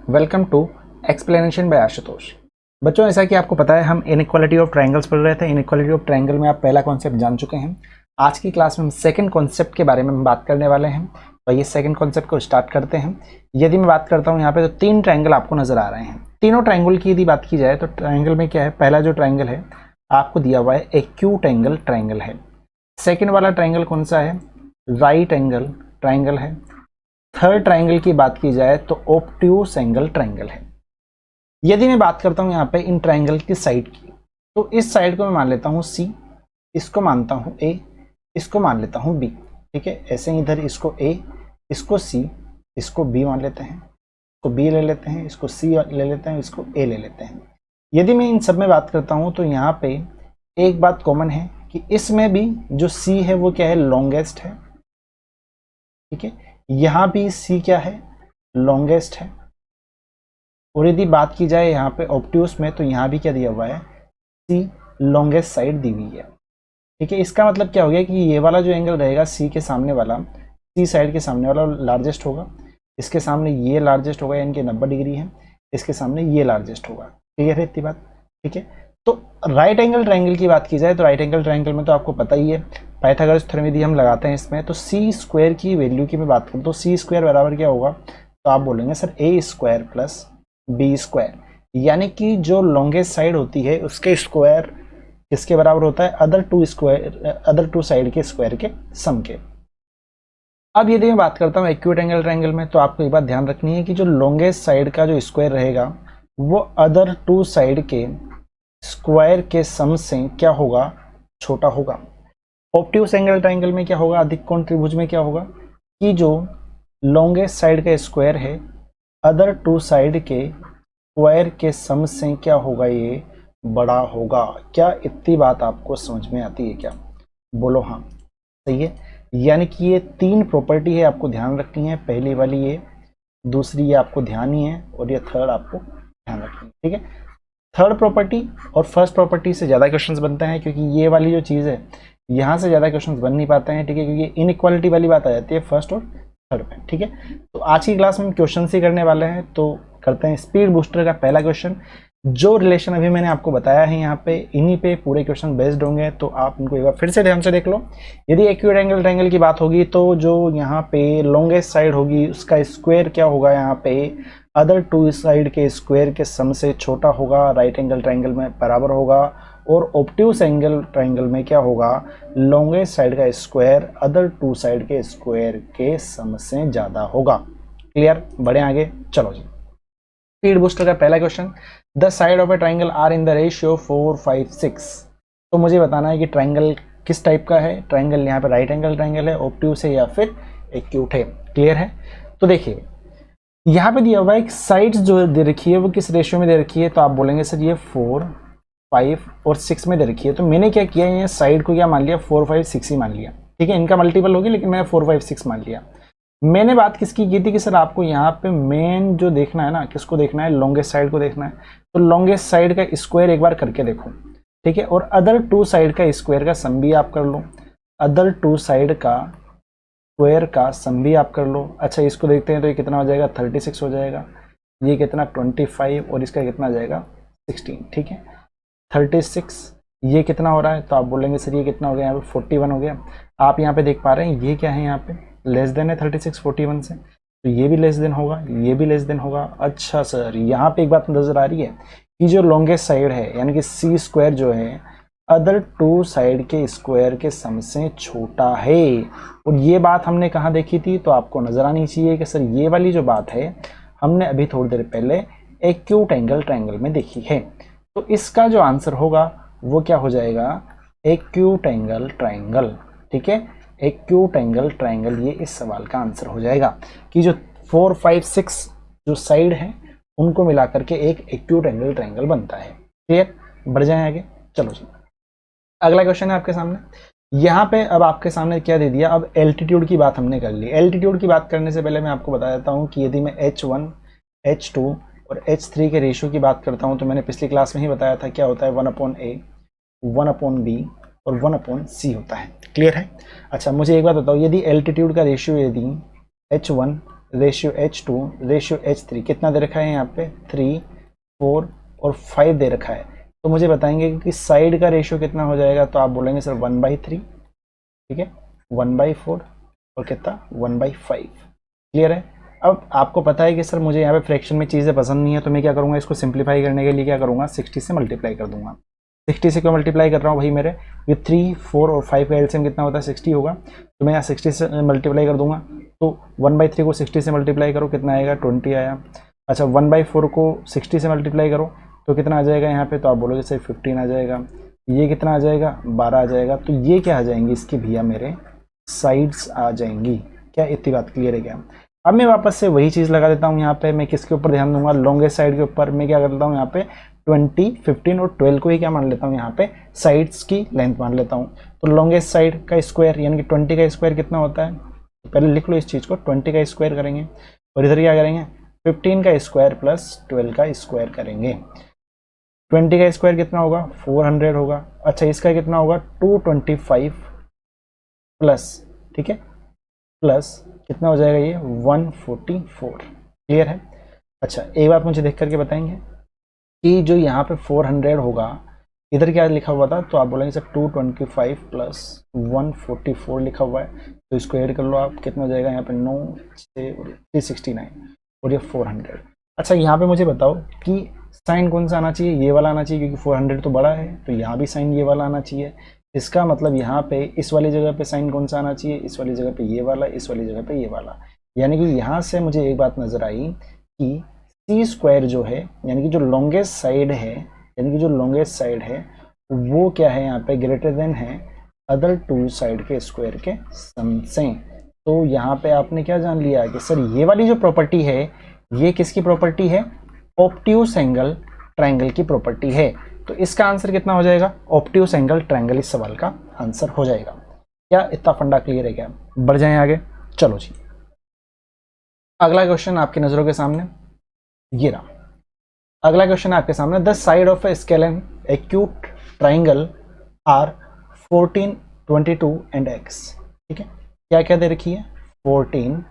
Welcome to explanation by Ashutosh. बच्चों, ऐसा कि आपको पता है हम इनइक्वालिटी ऑफ ट्रायंगल्स पढ़ रहे थे। इनइक्वालिटी ऑफ ट्रायंगल में आप पहला कॉन्सेप्ट जान चुके हैं। आज की क्लास में हम सेकंड कॉन्सेप्ट के बारे में हम बात करने वाले हैं। तो ये सेकंड कॉन्सेप्ट को स्टार्ट करते हैं। यदि मैं बात करता हूँ यहाँ पे तो 3 ट्रायंगल आपको नजर आ रहे हैं। तीनों ट्रायंगल की यदि बात की जाए तो ट्रायंगल में क्या है, पहला जो ट्रायंगल है आपको दिया हुआ है एक्यूट एंगल ट्रायंगल है। सेकेंड वाला ट्रायंगल कौन सा है, राइट एंगल ट्रायंगल है। थर्ड ट्रायंगल की बात की जाए तो ऑब्ट्यूस एंगल ट्रायंगल है। यदि मैं बात करता हूं यहाँ पे इन ट्रायंगल की साइड की, तो इस साइड को मैं मान लेता हूँ C, इसको मानता हूँ A, इसको मान लेता हूँ B। ठीक है, ऐसे ही इधर इसको A, इसको C, इसको B मान लेते हैं, इसको B ले लेते हैं, इसको C ले लेते हैं, इसको A ले लेते हैं। यदि मैं इन सब में बात करता हूँ तो यहाँ पे एक बात कॉमन है कि इसमें भी जो C है वो क्या है, लॉन्गेस्ट है। ठीक है, यहाँ भी C क्या है, लॉन्गेस्ट है। और यदि बात की जाए यहाँ पे ऑब्ट्यूस में तो यहाँ भी क्या दिया हुआ है, C लॉन्गेस्ट साइड दी हुई है। ठीक है, इसका मतलब क्या हो गया कि ये वाला जो एंगल रहेगा C के सामने वाला, C साइड के सामने वाला लार्जेस्ट होगा, इसके सामने ये लार्जेस्ट होगा, यानी कि 90 डिग्री है, इसके सामने ये लार्जेस्ट होगा। क्लियर है इतनी बात। ठीक है, तो राइट एंगल ट्रायंगल की बात की जाए तो राइट एंगल ट्रायंगल में तो आपको पता ही है, पाइथागोरस थ्योरम यदि हम लगाते हैं इसमें तो सी स्क्वायर की वैल्यू की मैं बात करूँ तो सी स्क्वायर बराबर क्या होगा, तो आप बोलेंगे सर ए स्क्वायर प्लस बी स्क्वायर, यानी कि जो लॉन्गेस्ट साइड होती है उसके स्क्वायर किसके बराबर होता है, अदर टू साइड के स्क्वायर के सम के। अब यदि मैं बात करता हूँ एक्यूट एंगल ट्रायंगल में तो आपको एक बात ध्यान रखनी है कि जो लॉन्गेस्ट साइड का जो स्क्वायर रहेगा वो अदर टू साइड के स्क्वायर के सम से क्या होगा, छोटा होगा। ऑब्ट्यूस एंगल ट्रायंगल में क्या होगा, अधिक कोण त्रिभुज में क्या होगा कि जो लॉन्गेस्ट साइड का स्क्वायर है अदर टू साइड के स्क्वायर के सम से क्या होगा, ये बड़ा होगा। क्या इतनी बात आपको समझ में आती है क्या, बोलो हाँ। सही है, यानी कि ये 3 प्रॉपर्टी है आपको ध्यान रखनी है। पहली वाली ये, दूसरी ये आपको ध्यान ही है, और ये थर्ड आपको ध्यान रखनी है। ठीक है, थर्ड प्रॉपर्टी और फर्स्ट प्रॉपर्टी से ज़्यादा क्वेश्चंस बनते हैं, क्योंकि ये वाली जो चीज़ है यहाँ से ज़्यादा क्वेश्चंस बन नहीं पाते हैं। ठीक है, क्योंकि इनइक्वालिटी वाली बात आ जाती है फर्स्ट और थर्ड में। ठीक है, तो आज की क्लास में हम क्वेश्चन ही करने वाले हैं। तो करते हैं स्पीड बूस्टर का पहला क्वेश्चन। जो रिलेशन अभी मैंने आपको बताया है यहाँ पे, इन्हीं पे पूरे क्वेश्चन बेस्ड होंगे, तो आप इनको एक बार फिर से ध्यान से देख लो। यदि एक्यूट एंगल ट्रायंगल की बात होगी तो जो यहाँ पे लॉन्गेस्ट साइड होगी उसका स्क्वायर क्या होगा, यहाँ पे अदर टू साइड के स्क्वायर के सम से छोटा होगा, राइट एंगल ट्रायंगल में बराबर होगा। और ऑब्ट्यूस एंगल ट्रायंगल में क्या होगा, लॉन्गेस्ट साइड का स्क्वायर अदर टू साइड के स्क्वायर के सम से ज़्यादा होगा। क्लियर, बढ़े आगे, चलो जी। स्पीड बूस्टर का पहला question, the side of a triangle are in the ratio 4, 5, 6। तो मुझे बताना है कि ट्रायंगल किस टाइप का है। ट्रायंगल यहाँ पे राइट एंगल ट्रायंगल है, ऑब्ट्यूस है या फिर एक्यूट है। क्लियर है, तो देखिए यहाँ पे दिया हुआ है साइड्स जो दे रखी है वो किस रेशियो में दे रखी है, तो आप बोलेंगे सर ये 4, 5 और 6 में दे रखी है। तो मैंने क्या किया, ये साइड को क्या मान लिया, 4, 5, 6 ही मान लिया। ठीक है, इनका मल्टीपल होगी लेकिन मैंने 4, 5, 6 मान लिया। मैंने बात किसकी की थी कि सर आपको यहाँ पे मेन जो देखना है ना, किसको देखना है, लॉन्गेस्ट साइड को देखना है। तो लॉन्गेस्ट साइड का स्क्वायर एक बार करके देखो। ठीक है, और अदर टू साइड का स्क्वायर का सम भी आप कर लो, अदर टू साइड का स्क्वायर का सम भी आप कर लो। अच्छा, इसको देखते हैं तो ये कितना हो जाएगा, 36 हो जाएगा, ये कितना 25 और इसका कितना जाएगा 16। ठीक है, 36 ये कितना हो रहा है, तो आप बोलेंगे सर ये कितना हो गया, यहाँ पे 41 हो गया। आप यहाँ पे देख पा रहे हैं ये क्या है, यहाँ पे लेस देन है 36 41 से, तो ये भी लेस देन होगा, ये भी लेस देन होगा। अच्छा सर, यहाँ पे एक बात नजर आ रही है कि जो लॉन्गेस्ट साइड है यानी कि सी स्क्वायर जो है अदर टू साइड के स्क्वायर के सम से छोटा है। और ये बात हमने कहाँ देखी थी, तो आपको नजर आनी चाहिए कि सर ये वाली जो बात है हमने अभी थोड़ी देर पहले एक्यूट एंगल ट्रायंगल में देखी है। तो इसका जो आंसर होगा वो क्या हो जाएगा, एक्यूट एंगल ट्रायंगल। ठीक है, एक्यूट एंगल ट्रायंगल ये इस सवाल का आंसर हो जाएगा कि जो 4, 5, 6 जो साइड है उनको मिला करके एक एक्यूट एंगल ट्रायंगल बनता है। क्लियर, बढ़ जाए आगे, चलो जी। अगला क्वेश्चन है आपके सामने। यहाँ पे अब आपके सामने क्या दे दिया, अब एल्टीट्यूड की बात हमने कर ली। एल्टीट्यूड की बात करने से पहले मैं आपको बता देता हूँ कि यदि मैं H1, H2 और H3 के रेशियो की बात करता हूँ तो मैंने पिछली क्लास में ही बताया था क्या होता है, 1/A, 1/B और 1/c होता है। क्लियर है? अच्छा मुझे एक बात बताओ, यदि एल्टीट्यूड का रेशियो यदि h1 ratio h2 ratio h3 कितना दे रखा है यहाँ पे 3, 4 और 5 दे रखा है, तो मुझे बताएंगे कि साइड का रेशियो कितना हो जाएगा, तो आप बोलेंगे सर 1/3, ठीक है, 1/4 और कितना 1/5। क्लियर है? अब आपको पता है कि सर मुझे यहाँ पे फ्रैक्शन में चीज़ें पसंद नहीं है, तो मैं क्या करूँगा, इसको सिंप्लीफाई करने के लिए क्या करूँगा, 60 से मल्टीप्लाई कर दूंगा। 60 से क्यों मल्टीप्लाई कर रहा हूँ भाई, मेरे ये 3, 4 और 5 का एलसीएम कितना होता है 60 होगा, तो मैं यहाँ 60 से मल्टीप्लाई कर दूंगा। तो 1/3 को 60 से मल्टीप्लाई करो, कितना आएगा 20 आया। अच्छा 1/4 को 60 से मल्टीप्लाई करो तो कितना आ जाएगा यहाँ पे, तो आप बोलोगे सर 15 आ जाएगा। ये कितना आ जाएगा 12 आ जाएगा। तो ये क्या आ जाएंगी इसकी भैया मेरे साइड्स आ जाएंगी। क्या इतनी बात क्लियर है क्या? अब मैं वापस से वही चीज़ लगा देता हूँ यहाँ पे, मैं किसके ऊपर ध्यान दूंगा, लॉन्गेस्ट साइड के ऊपर। मैं क्या कर देता हूँ यहाँ पे 20, 15 और 12 को ही क्या मान लेता हूँ यहाँ पे साइड्स की लेंथ मान लेता हूँ। तो लॉन्गेस्ट साइड का स्क्वायर यानी कि 20 का स्क्वायर कितना होता है, तो पहले लिख लो इस चीज़ को, 20 का स्क्वायर करेंगे और इधर क्या करेंगे 15 का स्क्वायर प्लस 12 का स्क्वायर करेंगे। 20 का स्क्वायर कितना होगा 400 होगा। अच्छा इसका कितना होगा 225 प्लस, ठीक है, प्लस कितना हो जाएगा ये 144। क्लियर है? अच्छा एक बात मुझे देख करके बताएंगे कि जो यहाँ पे 400 होगा इधर क्या लिखा हुआ था, तो आप बोलेंगे सर 225 प्लस 144 लिखा हुआ है, तो इसको ऐड कर लो आप, कितना हो जाएगा यहाँ पे 9, 6 और 369 और ये 400। अच्छा यहाँ पे मुझे बताओ कि साइन कौन सा आना चाहिए, ये वाला आना चाहिए क्योंकि 400 तो बड़ा है, तो यहाँ भी साइन ये वाला आना चाहिए। इसका मतलब यहाँ पे इस वाली जगह पे साइन कौन सा आना चाहिए, इस वाली जगह पे ये वाला, इस वाली जगह पे ये वाला। यानी कि यहाँ से मुझे एक बात नजर आई कि सी स्क्वायर जो है यानी कि जो लॉन्गेस्ट साइड है, यानी कि जो लॉन्गेस्ट साइड है वो क्या है यहाँ पे ग्रेटर देन है अदर टू साइड के स्क्वायर के सम से। तो यहाँ पे आपने क्या जान लिया कि सर ये वाली जो प्रॉपर्टी है ये किसकी प्रॉपर्टी है, ऑब्ट्यूस एंगल ट्रायंगल की प्रॉपर्टी है। तो इसका आंसर कितना हो जाएगा, ऑब्ट्यूस एंगल ट्रायंगल इस सवाल का आंसर हो जाएगा। क्या इतना फंडा क्लियर है क्या? बढ़ जाएं आगे। चलो जी अगला क्वेश्चन आपकी नजरों के सामने ये रहा। अगला क्वेश्चन आपके सामने, the side of a scalene acute triangle are 14, 22 and x। ठीक है, क्या क्या दे रखी है 14,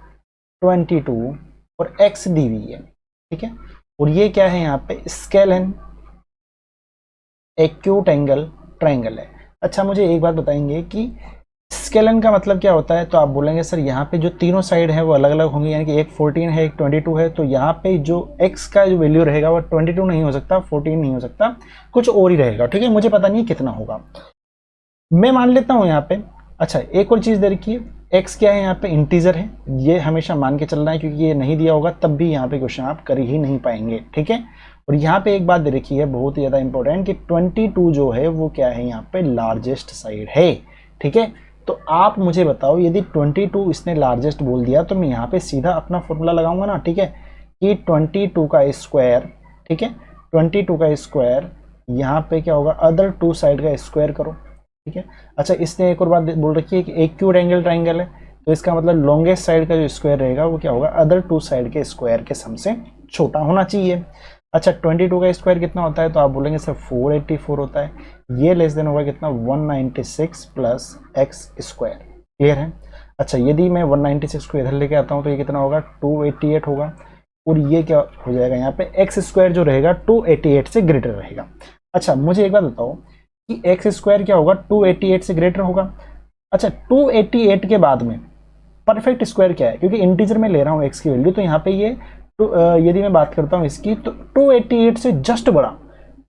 22 और x दी हुई है। ठीक है, और ये क्या है यहाँ पे स्केलन एक्यूट एंगल ट्राइंगल है। अच्छा मुझे एक बात बताएंगे कि स्केलन का मतलब क्या होता है, तो आप बोलेंगे सर यहाँ पे जो तीनों साइड है वो अलग अलग होंगी, यानी कि एक 14 है एक 22 है, तो यहाँ पे जो x का जो वैल्यू रहेगा वो 22 नहीं हो सकता, 14 नहीं हो सकता, कुछ और ही रहेगा। ठीक है, मुझे पता नहीं कितना होगा, मैं मान लेता हूँ यहाँ पे। अच्छा एक और चीज़ दे रखी है, x क्या है यहाँ पे इंटीजर है, ये हमेशा मान के चलना है क्योंकि ये नहीं दिया होगा तब भी यहाँ पे क्वेश्चन आप कर ही नहीं पाएंगे। ठीक है, और यहाँ पे एक बात दे रखी है बहुत ही ज़्यादा इंपॉर्टेंट कि 22 जो है वो क्या है यहाँ पे लार्जेस्ट साइड है। ठीक है, तो आप मुझे बताओ यदि 22 इसने लार्जेस्ट बोल दिया तो मैं यहाँ पे सीधा अपना फॉर्मूला लगाऊंगा ना। ठीक है, कि 22 का स्क्वायर, ठीक है 22 का स्क्वायर यहाँ पे क्या होगा अदर टू साइड का स्क्वायर करो। ठीक है, अच्छा इसने एक और बात बोल रखी है कि एक्यूट एंगल ट्राइंगल है, तो इसका मतलब लॉन्गेस्ट साइड का जो स्क्वायर रहेगा वो क्या होगा अदर टू साइड के स्क्वायर के सम से छोटा होना चाहिए। अच्छा 22 का स्क्वायर कितना होता है, तो आप बोलेंगे सर 484 होता है, ये लेस देन होगा कितना 196 प्लस एक्स स्क्वायर। क्लियर है? अच्छा यदि मैं 196 को इधर लेके आता हूँ तो ये कितना होगा 288 होगा, और ये क्या हो जाएगा यहाँ पे एक्स स्क्वायर जो रहेगा 288 से ग्रेटर रहेगा। अच्छा मुझे एक बात बताओ कि एक्स स्क्वायर क्या होगा 288 से ग्रेटर होगा। अच्छा 288 के बाद में परफेक्ट स्क्वायर क्या है, क्योंकि इंटीजर में ले रहा हूँ एक्स की वैल्यू, तो यहाँ पे ये यदि मैं बात करता हूँ इसकी तो 288 से जस्ट बड़ा,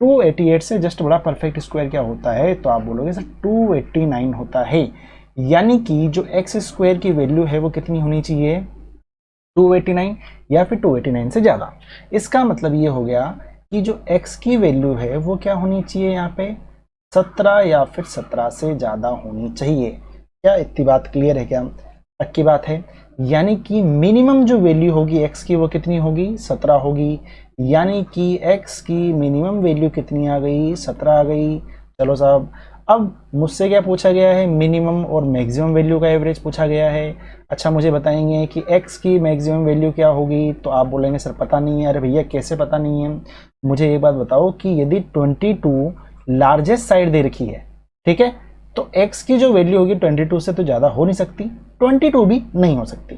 288 से जस्ट बड़ा परफेक्ट स्क्वायर क्या होता है, तो आप बोलोगे सर 289 होता है। यानी कि जो एक्स स्क्वायर की वैल्यू है वो कितनी होनी चाहिए 289 या फिर 289 से ज़्यादा। इसका मतलब ये हो गया कि जो x की वैल्यू है वो क्या होनी चाहिए यहाँ पे 17 या फिर 17 से ज़्यादा होनी चाहिए। क्या इतनी बात क्लियर है क्या? पक्की बात है। यानी कि मिनिमम जो वैल्यू होगी x की वो कितनी होगी 17 होगी, यानी कि x की मिनिमम वैल्यू कितनी आ गई 17 आ गई। चलो साहब, अब मुझसे क्या पूछा गया है मिनिमम और मैक्सिमम वैल्यू का एवरेज पूछा गया है। अच्छा मुझे बताएंगे कि x की मैक्सिमम वैल्यू क्या होगी, तो आप बोलेंगे सर पता नहीं है। अरे भैया कैसे पता नहीं है, मुझे एक बात बताओ कि यदि 22 लार्जेस्ट साइड दे रखी है, ठीक है, तो x की जो वैल्यू होगी 22 से तो ज़्यादा हो नहीं सकती, 22 भी नहीं हो सकती,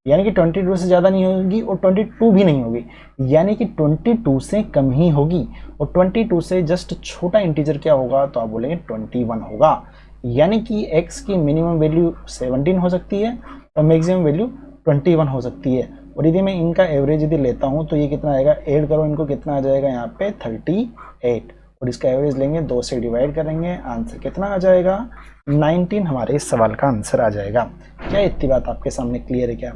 यानी कि 22 से ज़्यादा नहीं होगी और 22 भी नहीं होगी, यानी कि 22 से कम ही होगी। और 22 से जस्ट छोटा इंटीजर क्या होगा, तो आप बोलेंगे 21 होगा। यानी कि x की मिनिमम वैल्यू 17 हो सकती है और मैक्सिमम वैल्यू 21 हो सकती है। और यदि मैं इनका एवरेज यदि लेता हूँ तो ये कितना आएगा, ऐड करो इनको, कितना आ जाएगा यहाँ पे 38, और इसका एवरेज लेंगे, 2 से डिवाइड करेंगे, आंसर कितना आ जाएगा 19। हमारे इस सवाल का आंसर आ जाएगा। क्या इतनी बात आपके सामने क्लियर है? क्या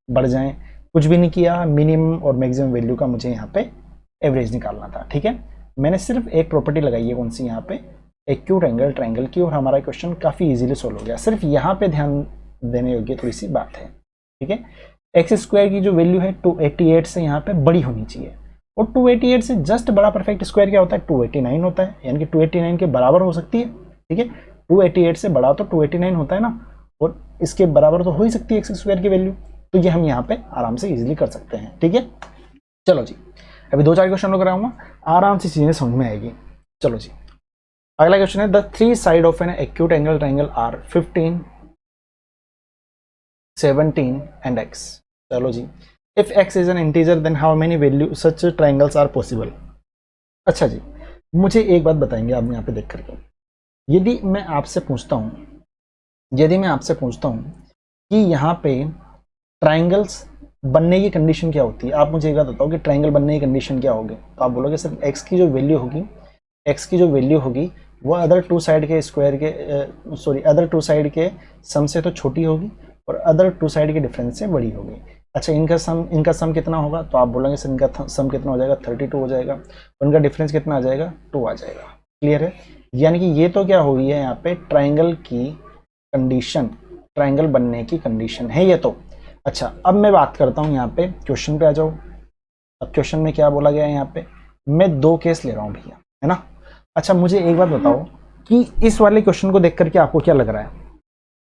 बढ़ जाएं? कुछ भी नहीं किया, मिनिमम और मैक्सिमम वैल्यू का मुझे यहाँ पे एवरेज निकालना था। ठीक है, मैंने सिर्फ एक प्रॉपर्टी लगाई है, कौन सी, यहाँ पे एक्यूट एंगल ट्रायंगल की, और हमारा क्वेश्चन काफ़ी इजीली सोल्व हो गया। सिर्फ यहाँ पे ध्यान देने योग्य थोड़ी सी बात है। ठीक है, एक्स स्क्वायर की जो वैल्यू है 288 से यहाँ पे बड़ी होनी चाहिए, और 288 से जस्ट बड़ा परफेक्ट स्क्वायर क्या होता है, 289 होता है, यानी कि 289 के बराबर हो सकती है। ठीक है, 288 से बड़ा तो 289 होता है ना, और इसके बराबर तो हो ही सकती है एक्स स्क्वायर की वैल्यू, तो ये हम यहाँ पे आराम से इजीली कर सकते हैं। ठीक है, चलो जी, अभी 2-4 क्वेश्चन कराऊंगा, आराम से चीजें समझ में आएगी। चलो जी, अगला क्वेश्चन है, the 3 side of an acute angle triangle are 15, 17 and x। चलो जी, if x is an integer then how many value such triangles are possible. अच्छा जी, मुझे एक बात बताएंगे आप यहाँ पे देख करके, यदि मैं आपसे पूछता हूँ कि यहाँ पे ट्रायंगल्स बनने की कंडीशन क्या होती है, आप मुझे एक बात बताओ कि ट्रायंगल बनने की कंडीशन क्या होगी, तो आप बोलोगे सर x की जो वैल्यू होगी वो अदर टू साइड के सम से तो छोटी होगी और अदर टू साइड के डिफरेंस से बड़ी होगी। अच्छा, इनका सम कितना होगा, तो आप बोलेंगे सर इनका सम कितना हो जाएगा, 32 हो जाएगा, और इनका डिफरेंस कितना आ जाएगा, 2 आ जाएगा। क्लियर है? यानी कि ये तो क्या हो गई है यहाँ पे ट्रायंगल की कंडीशन, ट्रायंगल बनने की कंडीशन है ये तो। अच्छा, अब मैं बात करता हूँ यहाँ पे, क्वेश्चन पे आ जाओ। अब क्वेश्चन में क्या बोला गया है, यहाँ पे मैं 2 केस ले रहा हूँ भैया, है ना। अच्छा, मुझे एक बात बताओ कि इस वाले क्वेश्चन को देख करके आपको क्या लग रहा है,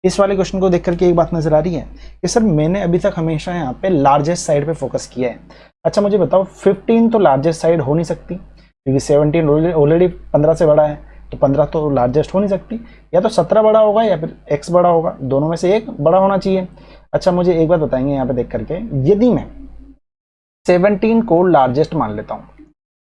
इस वाले क्वेश्चन को देख करके एक बात नजर आ रही है कि सर मैंने अभी तक हमेशा यहाँ पे लार्जेस्ट साइड पे फोकस किया है। अच्छा, मुझे बताओ 15 तो लार्जेस्ट साइड हो नहीं सकती, क्योंकि 17 ऑलरेडी 15 से बड़ा है, तो 15 तो लार्जेस्ट हो नहीं सकती, या तो 17 बड़ा होगा या फिर x बड़ा होगा, दोनों में से एक बड़ा होना चाहिए। अच्छा, मुझे एक बात बताएंगे यहाँ पे देख करके, यदि मैं 17 को लार्जेस्ट मान लेता हूँ,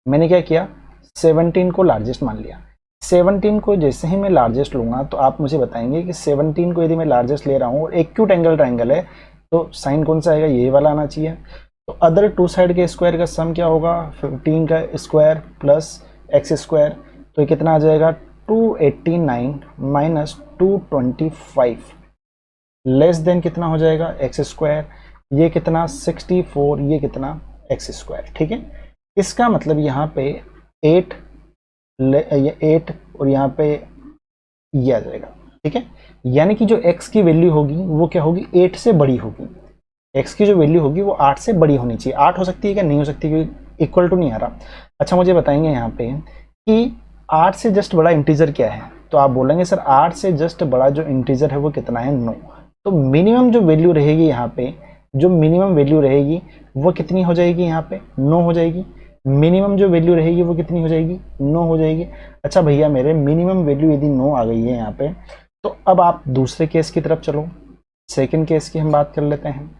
मैंने क्या किया, 17 को लार्जेस्ट मान लिया, 17 को जैसे ही मैं लार्जेस्ट लूंगा तो आप मुझे बताएंगे कि 17 को यदि मैं लार्जेस्ट ले रहा हूँ और एक्यूट एंगल ट्रायंगल है तो साइन कौन सा आएगा, ये वाला आना चाहिए। तो अदर टू साइड के स्क्वायर का सम क्या होगा, 15 का स्क्वायर प्लस एक्स स्क्वायर, तो ये कितना आ जाएगा 289 माइनस 225 लेस देन कितना हो जाएगा एक्स स्क्वायर, ये कितना 64, ये कितना एक्स स्क्वायर। ठीक है, इसका मतलब यहाँ पे 8 और यहाँ पे ये आ जाएगा। ठीक है, यानी कि जो x की वैल्यू होगी वो क्या होगी, 8 से बड़ी होगी। x की जो वैल्यू होगी वो 8 से बड़ी होनी चाहिए। 8 हो सकती है क्या, नहीं हो सकती, क्योंकि इक्वल टू नहीं आ रहा। अच्छा, मुझे बताएंगे यहाँ पे कि 8 से जस्ट बड़ा इंटीजर क्या है, तो आप बोलेंगे सर 8 से जस्ट बड़ा जो इंटीजर है वो कितना है, 9। तो मिनिमम जो वैल्यू रहेगी यहाँ पे, जो मिनिमम वैल्यू रहेगी वो कितनी हो जाएगी, यहाँ पे 9 हो जाएगी। मिनिमम जो वैल्यू रहेगी वो कितनी हो जाएगी, 9 हो जाएगी। अच्छा भैया, मेरे मिनिमम वैल्यू यदि 9 आ गई है यहाँ पे, तो अब आप दूसरे केस की तरफ चलो, सेकंड केस की हम बात कर लेते हैं।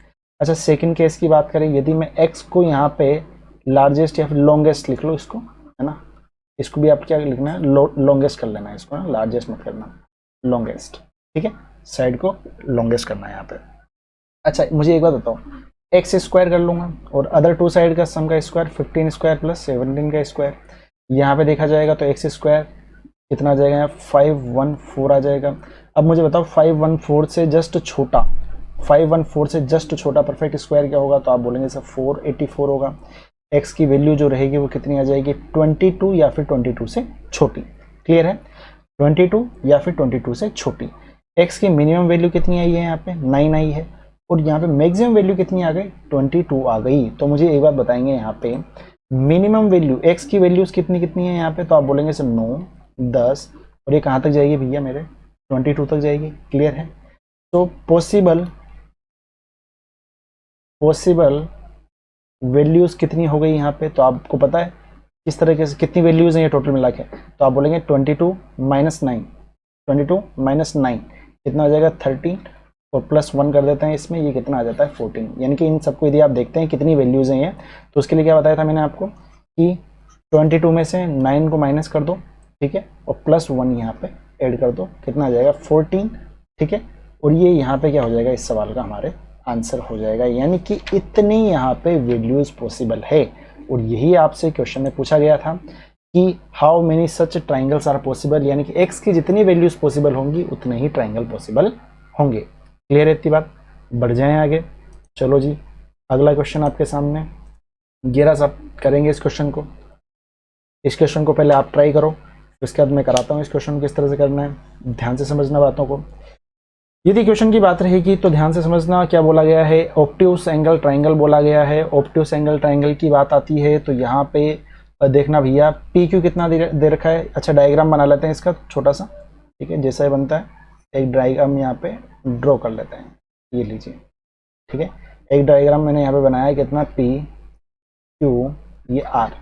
अच्छा, सेकंड केस की बात करें, यदि मैं x को यहाँ पे लार्जेस्ट या फिर लॉन्गेस्ट लिख लो इसको, है ना, इसको भी आप क्या लिखना है, लॉन्गेस्ट कर लेना है इसको ना, लार्जेस्ट मत करना, लॉन्गेस्ट। ठीक है, साइड को लॉन्गेस्ट करना है यहाँ पे। अच्छा, मुझे एक बात बताओ, एक्स स्क्वायर कर लूंगा और अदर टू साइड का सम का स्क्वायर 15 स्क्वायर प्लस 17 का स्क्वायर, यहाँ पे देखा जाएगा तो एक्स स्क्वायर कितना आ जाएगा, 514 आ जाएगा। अब मुझे बताओ 514 से जस्ट छोटा, 514 से जस्ट छोटा परफेक्ट स्क्वायर क्या होगा, तो आप बोलेंगे सर 484 होगा। एक्स की वैल्यू जो रहेगी वो कितनी आ जाएगी, 22 या फिर 22 से छोटी। क्लियर है, 22 या फिर 22 से छोटी। एक्स की मिनिमम वैल्यू कितनी आई है, यहाँ पे 9 आई है, और यहाँ पे मैक्सिमम वैल्यू कितनी आ गई, 22 आ गई। तो मुझे एक बात बताएंगे यहाँ पे मिनिमम वैल्यू एक्स की वैल्यूज कितनी कितनी है यहाँ पे, तो आप बोलेंगे सर 9, 10, और ये कहाँ तक जाएगी भैया, मेरे 22 तक जाएगी। क्लियर है, तो पॉसिबल वैल्यूज कितनी हो गई यहाँ पे, तो आपको पता है किस तरीके से कितनी वैल्यूज हैं ये टोटल मिला के, तो आप बोलेंगे 22 माइनस 9, 22 माइनस 9 कितना हो जाएगा 13 और प्लस 1 कर देते हैं इसमें, ये कितना आ जाता है 14। यानी कि इन सबको यदि आप देखते हैं कितनी वैल्यूज़ हैं ये, तो उसके लिए क्या बताया था मैंने आपको कि 22 में से 9 को माइनस कर दो, ठीक है, और प्लस 1 यहाँ पे ऐड कर दो, कितना आ जाएगा 14, ठीक है। और ये यहाँ पे क्या हो जाएगा, इस सवाल का हमारे आंसर हो जाएगा। यानी कि इतनी यहाँ पे वैल्यूज़ पॉसिबल है। और यही आपसे क्वेश्चन में पूछा गया था कि how many such triangles are possible, यानी कि एक्स की जितनी वैल्यूज़ पॉसिबल होंगी उतने ही ट्राइंगल पॉसिबल होंगे। क्लियर है इतनी बात? बढ़ जाएं आगे। चलो जी, अगला क्वेश्चन आपके सामने 11 सब करेंगे इस क्वेश्चन को। इस क्वेश्चन को पहले आप ट्राई करो, उसके बाद मैं कराता हूँ इस क्वेश्चन को किस तरह से करना है। ध्यान से समझना बातों को। यदि क्वेश्चन की बात रहेगी तो ध्यान से समझना क्या बोला गया है, ऑब्ट्यूस एंगल ट्राइंगल बोला गया है। ऑब्ट्यूस एंगल ट्राइंगल की बात आती है तो यहाँ पे देखना भैया पी क्यू कितना दे रखा है। अच्छा, डायग्राम बना लेते हैं इसका छोटा सा, ठीक है, जैसा ही बनता है एक डायग्राम यहाँ पे ड्रॉ कर लेते हैं। ये लीजिए, ठीक है, एक डायग्राम मैंने यहाँ पे बनाया है, कितना पी क्यू ये आर।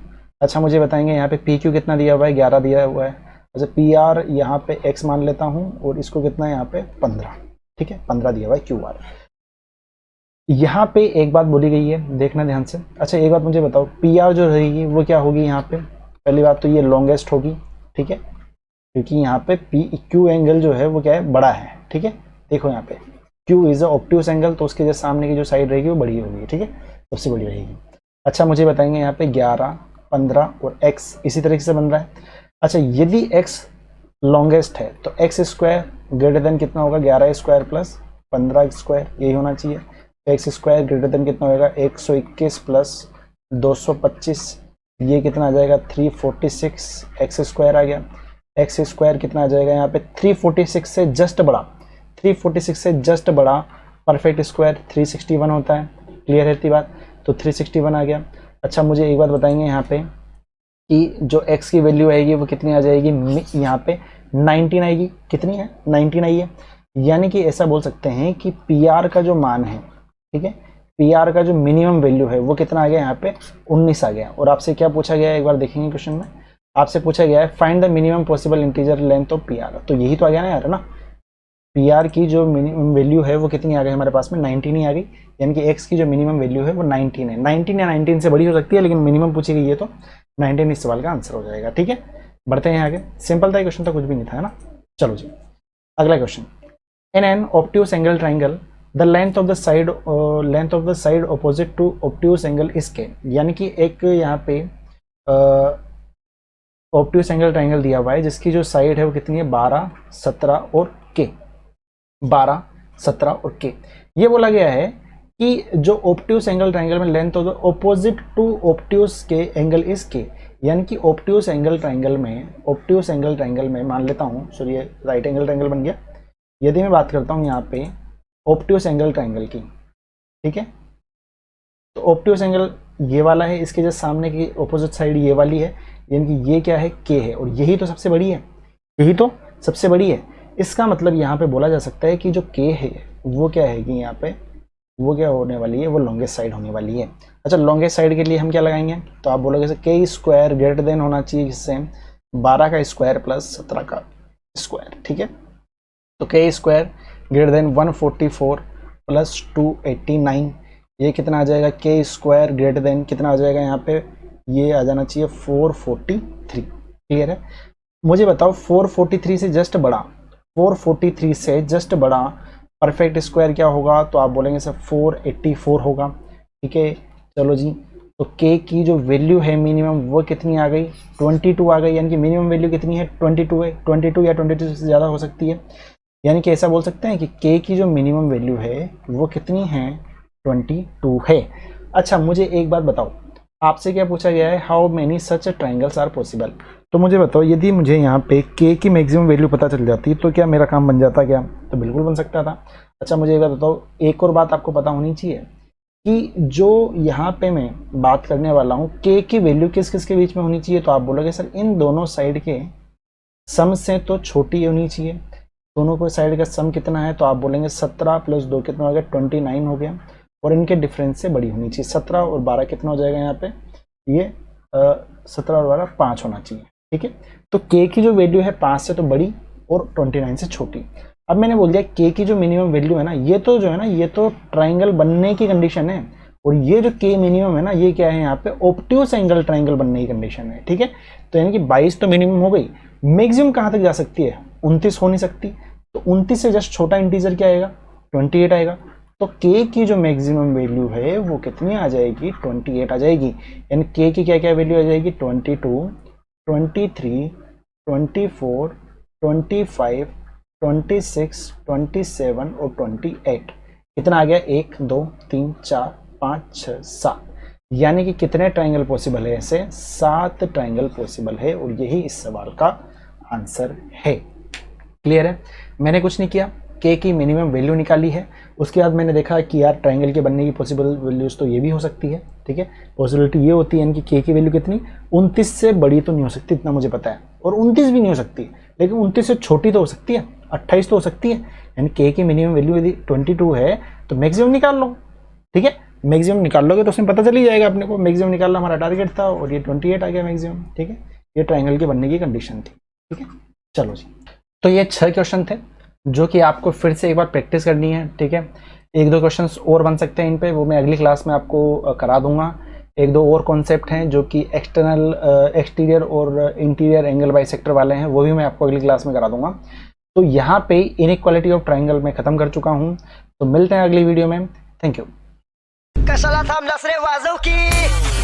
अच्छा, मुझे बताएंगे यहाँ पे पी क्यू कितना दिया हुआ है, 11 दिया हुआ है। अच्छा, पी आर यहाँ पे एक्स मान लेता हूँ और इसको कितना है यहाँ पे 15, ठीक है, 15 दिया हुआ है क्यू आर। यहाँ पे एक बात बोली गई है, देखना ध्यान से। अच्छा, एक बात मुझे बताओ, पी आर जो रहेगी वो क्या होगी यहाँ पे? पहली बात तो ये लॉन्गेस्ट होगी, ठीक है, क्योंकि यहाँ पे पी क्यू एंगल जो है वो क्या है, बड़ा है, ठीक है। देखो यहाँ पे Q is a obtuse angle, तो उसके जो सामने की जो साइड रहेगी वो बड़ी होगी, ठीक है, सबसे बड़ी रहेगी। अच्छा, मुझे बताएंगे यहाँ पे 11, 15 और x इसी तरीके से बन रहा है। अच्छा, यदि x लॉन्गेस्ट है तो एक्स स्क्वायर ग्रेटर देन कितना होगा, 11 स्क्वायर प्लस 15 स्क्वायर, यही होना चाहिए। एक्स स्क्वायर ग्रेटर देन कितना होगा, 121 प्लस 225, ये कितना आ जाएगा 346, एक्स स्क्वायर आ गया। एक्स स्क्वायर कितना आ जाएगा यहाँ पे 346 से जस्ट बड़ा, 346 से जस्ट बड़ा परफेक्ट स्क्वायर 361 होता है। क्लियर है इतनी बात? तो 361 आ गया। अच्छा, मुझे एक बात बताएंगे यहाँ पे कि जो x की वैल्यू आएगी वो कितनी आ जाएगी, यहाँ पे 19 आएगी। कितनी है, 19 आई है। यानी कि ऐसा बोल सकते हैं कि पी आर का जो मान है, ठीक है, पी आर का जो मिनिमम वैल्यू है वो कितना आ गया यहाँ पे 19 आ गया। और आपसे क्या पूछा गया है, एक बार देखेंगे क्वेश्चन में, आपसे पूछा गया है find the minimum possible integer length of P R. तो यही तो आ गया ना यार, है ना, पी आर की जो मिनिमम वैल्यू है वो कितनी आ गई हमारे पास में, 19 ही आ गई। यानी कि एक्स की जो मिनिमम वैल्यू है वो 19 है। 19 या 19 से बड़ी हो सकती है, लेकिन मिनिमम पूछी गई है तो 19 इस सवाल का आंसर हो जाएगा। ठीक है, बढ़ते हैं आगे। सिंपल था क्वेश्चन, तो कुछ भी नहीं था, है ना। चलो जी, अगला question. In an obtuse angle triangle the length of the side opposite to obtuse angle is के। यानी कि एक यहाँ पे ऑब्ट्यूस एंगल ट्राइंगल दिया हुआ है जिसकी जो साइड है वो कितनी है, 12, 17 और के। 12, 17 और के। ये बोला गया है कि जो ऑब्ट्यूस एंगल ट्राइंगल में length of the opposite to obtuse के एंगल इज के। यानी कि ऑब्ट्यूस एंगल ट्राइंगल में मान लेता हूँ, सॉरी ये राइट एंगल ट्राइंगल बन गया। यदि मैं बात करता हूँ यहाँ पे ऑब्ट्यूस एंगल ट्राइंगल की, ठीक है, तो ऑब्ट्यूस एंगल ये वाला है, इसके जो सामने की ऑपोजिट साइड ये वाली है, यानी कि ये क्या है, के है, और यही तो सबसे बड़ी है, यही तो सबसे बड़ी है। इसका मतलब यहाँ पे बोला जा सकता है कि जो के है वो क्या है कि यहाँ पे वो क्या होने वाली है, वो लॉन्गेस्ट साइड होने वाली है। अच्छा, लॉन्गेस्ट साइड के लिए हम क्या लगाएंगे, तो आप बोलोगे के स्क्वायर ग्रेटर देन होना चाहिए किससे, 12 का स्क्वायर प्लस 17 का स्क्वायर। ठीक है, तो के स्क्वायर ग्रेटर देन 144 प्लस 289, ये कितना आ जाएगा, के स्क्वायर ग्रेटर देन कितना आ जाएगा यहाँ पे, ये आ जाना चाहिए 443। क्लियर है? मुझे बताओ 443 से जस्ट बड़ा, 443 से जस्ट बड़ा परफेक्ट स्क्वायर क्या होगा, तो आप बोलेंगे सर 484 होगा। ठीक है, चलो जी, तो के की जो वैल्यू है मिनिमम वो कितनी आ गई, 22 आ गई। यानी कि मिनिमम वैल्यू कितनी है, 22 है। 22 या 22 से ज़्यादा हो सकती है। यानी कि ऐसा बोल सकते हैं कि के की जो मिनिमम वैल्यू है वो कितनी है, 22 है। अच्छा, मुझे एक बात बताओ, आपसे क्या पूछा गया है, how many such triangles are possible. तो मुझे बताओ, यदि मुझे यहाँ पे के की मैक्सिमम वैल्यू पता चल जाती तो क्या मेरा काम बन जाता क्या, तो बिल्कुल बन सकता था। अच्छा, मुझे एक बात बताओ, एक और बात आपको पता होनी चाहिए कि जो यहाँ पे मैं बात करने वाला हूँ, के की वैल्यू किस किस के बीच में होनी चाहिए, तो आप बोलोगे सर इन दोनों साइड के सम से तो छोटी होनी चाहिए। दोनों को साइड का सम कितना है, तो आप बोलेंगे 17 प्लस 2 कितना हो गया, 29 हो गया। और इनके डिफरेंस से बड़ी होनी चाहिए। 17 और 12 कितना हो जाएगा यहाँ पे, ये 17 और 12 5 होना चाहिए। ठीक है, तो के की जो वैल्यू है 5 से तो बड़ी और 29 से छोटी। अब मैंने बोल दिया के की जो मिनिमम वैल्यू है ना, ये तो जो है ना, ये तो ट्राइंगल बनने की कंडीशन है, और ये जो के मिनिमम है ना, ये क्या है यहाँ पे, ऑब्ट्यूस एंगल ट्राइंगल बनने की कंडीशन है। ठीक है, तो यानी कि 22 तो मिनिमम हो गई, मैक्सिमम कहाँ तक जा सकती है, 29 हो नहीं सकती, तो 29 से जस्ट छोटा इंटीजर क्या आएगा, 28 आएगा। तो के की जो मैक्सिमम वैल्यू है वो कितनी आ जाएगी, 28 आ जाएगी। यानी के की क्या क्या वैल्यू आ जाएगी, 22, 23, 24, 25, 26, 27 और 28। कितना आ गया, 1 2 3 4 5 6 7, यानी कि कितने ट्राइंगल पॉसिबल है, ऐसे 7 ट्राइंगल पॉसिबल है, और यही इस सवाल का आंसर है। क्लियर है, मैंने कुछ नहीं किया, के की मिनिमम वैल्यू निकाली है, उसके बाद मैंने देखा कि यार ट्राइंगल के बनने की पॉसिबल वैल्यूज तो ये भी हो सकती है। ठीक है, पॉसिबिलिटी ये होती है कि के की वैल्यू कितनी, 29 से बड़ी तो नहीं हो सकती, इतना मुझे पता है, और 29 भी नहीं हो सकती, लेकिन 29 से छोटी तो हो सकती है, 28 तो हो सकती है। यानी के की मिनिमम वैल्यू यदि 22 है तो मैक्सिमम निकाल लो। ठीक है, मैक्सिमम निकाल लोगे तो उसमें पता चल ही जाएगा अपने को, मैक्सिमम निकालना हमारा टारगेट था, और ये 28 आ गया मैक्सिमम। ठीक है, ये ट्राइंगल के बनने की कंडीशन थी। ठीक है, चलो जी, तो ये 6 क्वेश्चन थे जो कि आपको फिर से एक बार प्रैक्टिस करनी है। ठीक है, 1-2 क्वेश्चंस और बन सकते हैं इन पे, वो मैं अगली क्लास में आपको करा दूंगा। 1-2 और कॉन्सेप्ट हैं जो कि एक्सटीरियर और इंटीरियर एंगल बाइसेक्टर वाले हैं, वो भी मैं आपको अगली क्लास में करा दूंगा। तो यहाँ पे इनइक्वालिटी ऑफ ट्राइंगल मैं खत्म कर चुका हूँ, तो मिलते हैं अगली वीडियो में। Thank you. कशाला थांबलास रे वाजव की